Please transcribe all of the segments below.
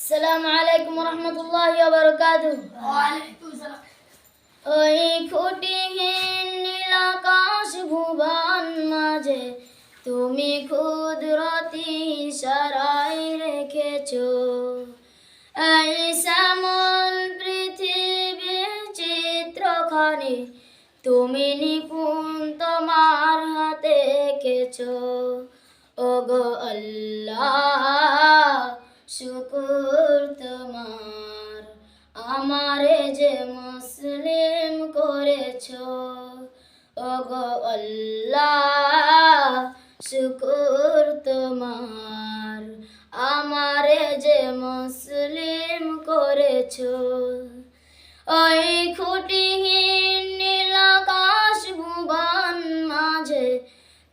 আসসালামু আলাইকুম রহমতুল্লাহি ওয়া বারাকাতুহু। ওয়ালাইকুম সালাম। ওই খুঁটিহীন নীল আকাশ ভুবন মাঝে তুমি কুদরতি ইশারায় রেখেছো এই শ্যামল পৃথিবীর চিত্রখানি তুমি নিপুণ তোমার হাতে এঁকেছো। ওগো আল্লাহ শুকুর তোমার, আমারে যে মুসলিম করেছো। ওগো আল্লাহ শুকুর তোমার, আমারে যে মুসলিম করেছো। ওই খুঁটিহীন নীল আকাশ ভুবন মাঝে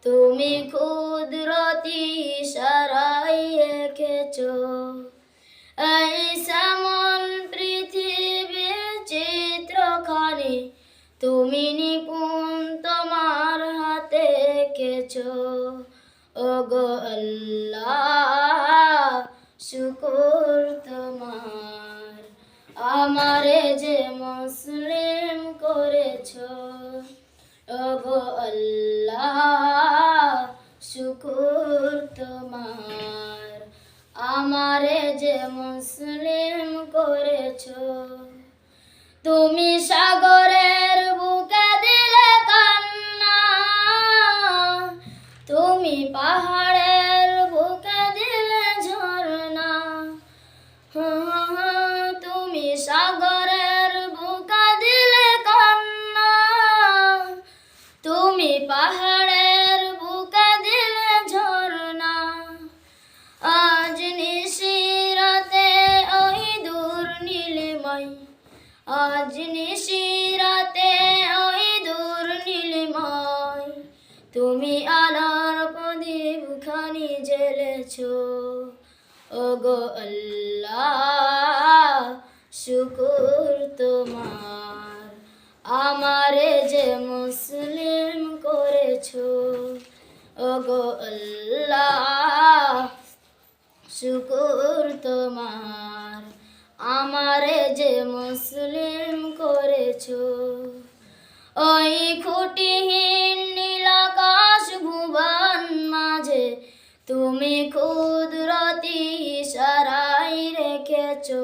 তুমি কুদরতি ইশারায় এঁকেছো এই শ্যামল পৃথিবীর চিত্রখানি তুমি নিপুণ তোমার হাতে এঁকেছো। ওগো আল্লাহ শুকুর তোমার, আমারে যে মুসলিম করেছো। ওগো আল্লাহ শুকুর তোমার, আমারে যে মুসলিম করেছো। তুমি সাগরের বুকে দিলে কান্না, তুমি পাহাড়ের বুকে দিলে ঝর্ণা। তুমি সাগরের বুকে দিলে কান্না, তুমি পাহাড়ের বুকে দিলে ঝর্ণা। আজ নিশিরাতে ওই দূর নীলিমায়, আজ নিশিরাতে ওই দূর নীলিমায় তুমি আলোর প্রদীপ খানি জ্বেলেছো। ওগো আল্লাহ শুকুর তোমার, আমারে যে মুসলিম করেছো। ওগো আল্লাহ শুকুর তোমার, আমারে যে মুসলিম করেছো। ওই খুঁটিহীন নীল আকাশ ভুবন মাঝে তুমি কুদরতি ইশারায় রেখেছো।